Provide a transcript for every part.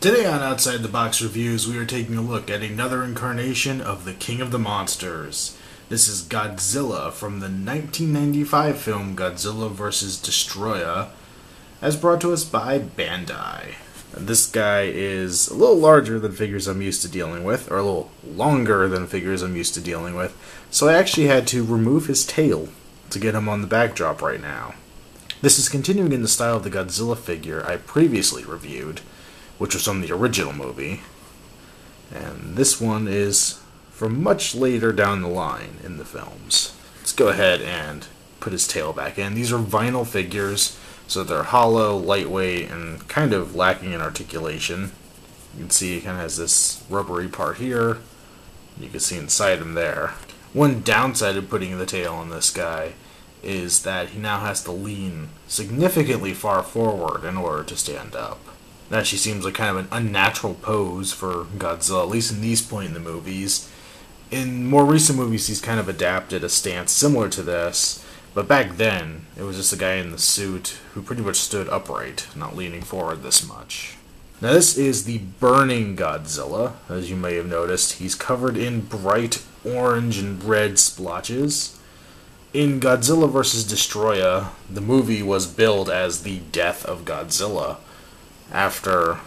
Today on Outside the Box Reviews, we are taking a look at another incarnation of the King of the Monsters. This is Godzilla from the 1995 film Godzilla vs. Destroyer, as brought to us by Bandai. This guy is a little larger than figures I'm used to dealing with, or a little longer than figures I'm used to dealing with, so I actually had to remove his tail to get him on the backdrop right now. This is continuing in the style of the Godzilla figure I previously reviewed, which was from the original movie, and this one is from much later down the line in the films. Let's go ahead and put his tail back in. These are vinyl figures, so they're hollow, lightweight, and kind of lacking in articulation. You can see he kind of has this rubbery part here. You can see inside him there. One downside of putting the tail on this guy is that he now has to lean significantly far forward in order to stand up. That actually seems like kind of an unnatural pose for Godzilla, at least in these point in the movies. In more recent movies, he's kind of adapted a stance similar to this, but back then, it was just a guy in the suit who pretty much stood upright, not leaning forward this much. Now this is the Burning Godzilla. As you may have noticed, he's covered in bright orange and red splotches. In Godzilla vs. Destroyer, the movie was billed as the death of Godzilla. After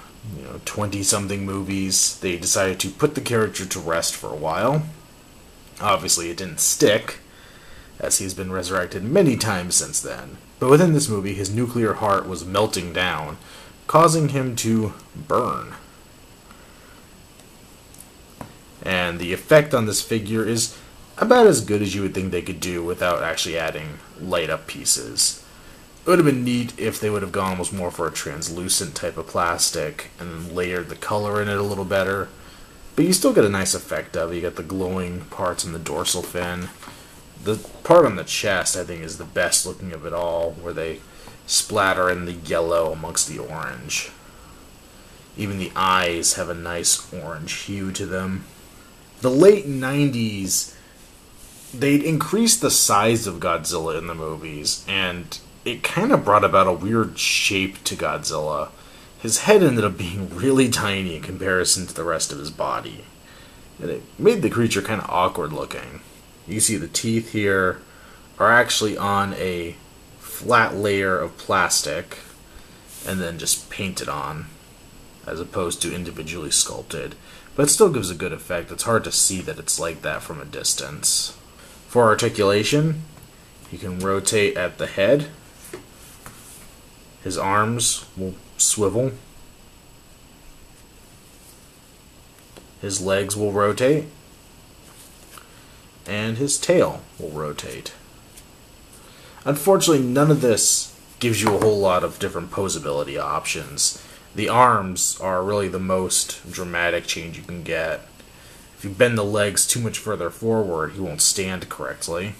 20-something movies, they decided to put the character to rest for a while. Obviously, it didn't stick, as he's been resurrected many times since then. But within this movie, his nuclear heart was melting down, causing him to burn. And the effect on this figure is about as good as you would think they could do without actually adding light-up pieces. It would have been neat if they would have gone almost more for a translucent type of plastic and then layered the color in it a little better. But you still get a nice effect of it. You got the glowing parts in the dorsal fin. The part on the chest, I think, is the best looking of it all, where they splatter in the yellow amongst the orange. Even the eyes have a nice orange hue to them. The late 90s, they'd increased the size of Godzilla in the movies, and it kind of brought about a weird shape to Godzilla. His head ended up being really tiny in comparison to the rest of his body, and it made the creature kind of awkward looking. You can see the teeth here are actually on a flat layer of plastic and then just painted on, as opposed to individually sculpted. But it still gives a good effect. It's hard to see that it's like that from a distance. For articulation, you can rotate at the head. His arms will swivel. His legs will rotate. And his tail will rotate. Unfortunately, none of this gives you a whole lot of different posability options. The arms are really the most dramatic change you can get. If you bend the legs too much further forward, he won't stand correctly.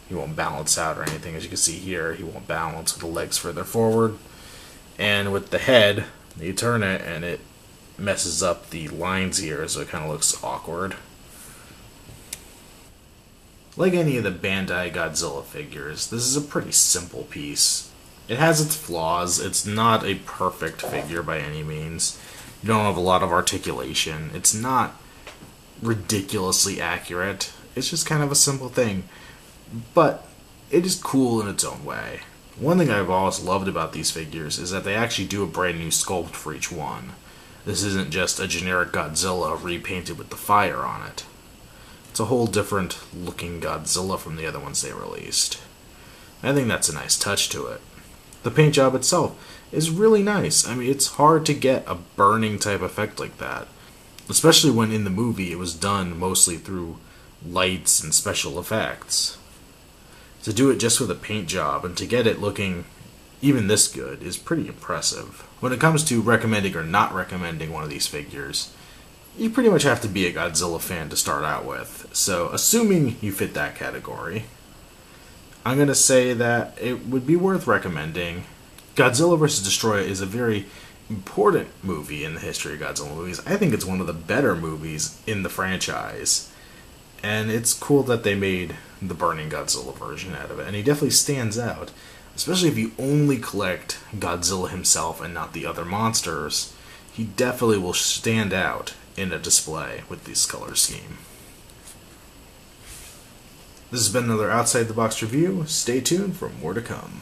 He won't balance out or anything. As you can see here, he won't balance with the legs further forward. And with the head, you turn it and it messes up the lines here, so it kind of looks awkward. Like any of the Bandai Godzilla figures, this is a pretty simple piece. It has its flaws. It's not a perfect figure by any means. You don't have a lot of articulation. It's not ridiculously accurate. It's just kind of a simple thing. But it is cool in its own way. One thing I've always loved about these figures is that they actually do a brand new sculpt for each one. This isn't just a generic Godzilla repainted with the fire on it. It's a whole different looking Godzilla from the other ones they released. I think that's a nice touch to it. The paint job itself is really nice. I mean, it's hard to get a burning type effect like that. Especially when in the movie it was done mostly through lights and special effects. To do it just with a paint job and to get it looking even this good is pretty impressive. When it comes to recommending or not recommending one of these figures, you pretty much have to be a Godzilla fan to start out with. So assuming you fit that category, I'm going to say that it would be worth recommending. Godzilla vs. Destroyer is a very important movie in the history of Godzilla movies. I think it's one of the better movies in the franchise. And it's cool that they made the Burning Godzilla version out of it. And he definitely stands out. Especially if you only collect Godzilla himself and not the other monsters, he definitely will stand out in a display with this color scheme. This has been another Outside the Box review. Stay tuned for more to come.